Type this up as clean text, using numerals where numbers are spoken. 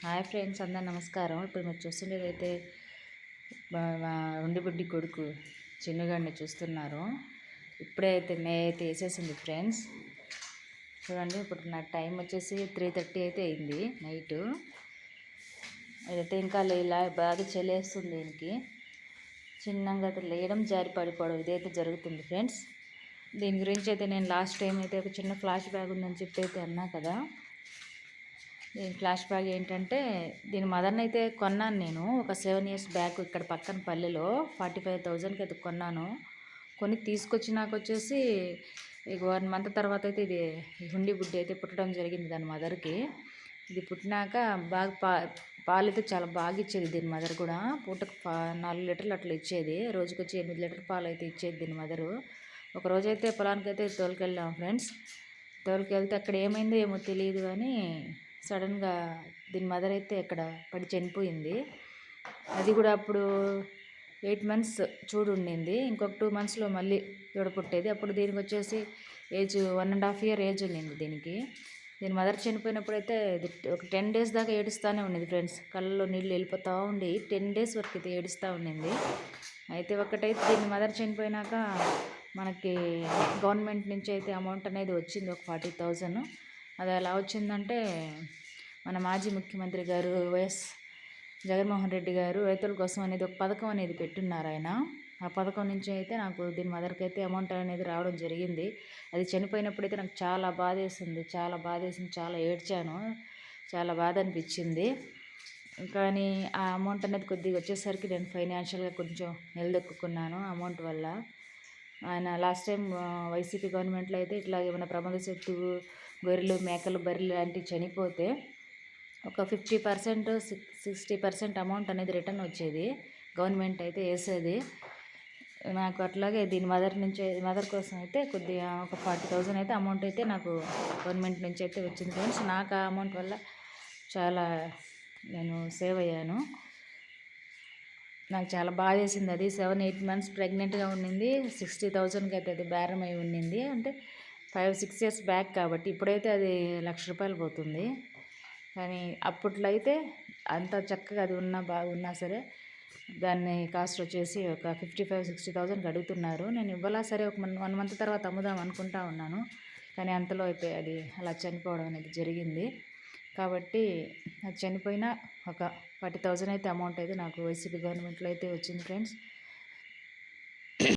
Hi friends, అందరు నమస్కారం. ఇప్పుడు మీరు చూస్తుండేదైతే ఉండిబుడ్డి కొడుకు చిన్నుగాడిని చూస్తున్నారు. ఇప్పుడే అయితే మే అయితే వేసేసింది ఫ్రెండ్స్. చూడండి, ఇప్పుడు నా టైం వచ్చేసి 3:30 అయితే అయింది నైటు. అదైతే ఇంకా ఇలా బాగా చలేస్తుంది. దీనికి చిన్నగా అయితే లేయడం, జారి పడిపోవడం ఇదైతే జరుగుతుంది ఫ్రెండ్స్. దీని గురించి అయితే నేను లాస్ట్ టైం అయితే ఒక చిన్న ఫ్లాష్ బ్యాగ్ ఉందని చెప్పి అయితే అన్నా కదా. దీని ఫ్లాష్ బ్యాగ్ ఏంటంటే, దీని మదర్ని అయితే కొన్నాను నేను ఒక 7 years బ్యాక్ ఇక్కడ పక్కన పల్లెలో 45,000కి అయితే కొన్నాను. కొని తీసుకొచ్చి నాకు వచ్చేసి ఇక 1 month తర్వాత అయితే ఇది హుండీ బుడ్డి అయితే పుట్టడం జరిగింది దాని మదర్కి. ఇది పుట్టినాక బాగా పాలు అయితే చాలా బాగా ఇచ్చేది దీని మదర్ కూడా. పూటకు 4 లీటర్లు అట్లా ఇచ్చేది. రోజుకి వచ్చి 8 లీటర్ పాలు అయితే ఇచ్చేది దీని మదరు. ఒకరోజైతే పొలానికి అయితే తోలుకెళ్ళాం ఫ్రెండ్స్. తోలుకెళ్తే అక్కడ ఏమైందో ఏమో తెలియదు కానీ సడన్గా దీని మదర్ అయితే ఇక్కడ పడి చనిపోయింది. అది కూడా అప్పుడు 8 months చూడు ఉండింది. ఇంకొక 2 monthsలో మళ్ళీ దూడ పుట్టేది. అప్పుడు దీనికి వచ్చేసి ఏజ్ 1.5 year ఏజ్ ఉండింది దీనికి. దీని మదర్ చనిపోయినప్పుడు అయితే ఒక 10 days దాకా ఏడుస్తూనే ఉండేది ఫ్రెండ్స్. కళ్ళలో నీళ్ళు వెళ్ళిపోతూ ఉండి 10 days వరకు అయితే ఏడుస్తూ ఉండింది. అయితే ఒకటైతే దీని మదర్ చనిపోయినాక మనకి గవర్నమెంట్ నుంచి అయితే అమౌంట్ అనేది వచ్చింది, ఒక 40,000. అది ఎలా వచ్చిందంటే, మన మాజీ ముఖ్యమంత్రి గారు వైఎస్ జగన్మోహన్ రెడ్డి గారు రైతుల కోసం అనేది ఒక పథకం అనేది పెట్టున్నారు ఆయన. ఆ పథకం నుంచి అయితే నాకు దీని మదర్కి అయితే అమౌంట్ అనేది రావడం జరిగింది. అది చనిపోయినప్పుడైతే నాకు చాలా బాధేసింది, చాలా ఏడ్చాను, చాలా బాధ అనిపించింది. కానీ ఆ అమౌంట్ అనేది కొద్దిగా వచ్చేసరికి నేను ఫైనాన్షియల్గా కొంచెం నిలదొక్కున్నాను అమౌంట్ వల్ల. ఆయన లాస్ట్ టైం వైసీపీ గవర్నమెంట్లో అయితే ఇట్లా ఏమైనా ప్రమాదవశాత్తు గొర్రెలు, మేకలు, బర్రెలు లాంటివి చనిపోతే ఒక 50% 60% అమౌంట్ అనేది రిటర్న్ వచ్చేది. గవర్నమెంట్ అయితే వేసేది. నాకు అట్లాగే దీని మదర్ కోసం అయితే కొద్దిగా ఒక 40,000 అయితే అమౌంట్ అయితే నాకు గవర్నమెంట్ నుంచి అయితే వచ్చింది ఫ్రెండ్స్. నాకు ఆ అమౌంట్ వల్ల చాలా నేను సేవ్ అయ్యాను. నాకు చాలా బాధ వేసింది. అది 7-8 months ప్రెగ్నెంట్గా ఉండింది. 60,000కి అయితే అది బేరం అయి ఉండింది. అంటే 5-6 years బ్యాక్ కాబట్టి. ఇప్పుడైతే అది ₹1,00,000 పోతుంది. కానీ అప్పట్లో అయితే అంత చక్కగా అది బాగున్నా సరే దాన్ని కాస్ట్ వచ్చేసి ఒక 55-60,000కి అడుగుతున్నారు. నేను ఇవ్వాలా సరే ఒక 1 month తర్వాత అమ్ముదాం అనుకుంటా ఉన్నాను. కానీ అంతలో అయితే అది అలా చనిపోవడం అనేది జరిగింది. కాబట్టి అది చనిపోయినా ఒక 40,000 అయితే అమౌంట్ అయితే నాకు వైసీపీ గవర్నమెంట్లో అయితే వచ్చింది ఫ్రెండ్స్.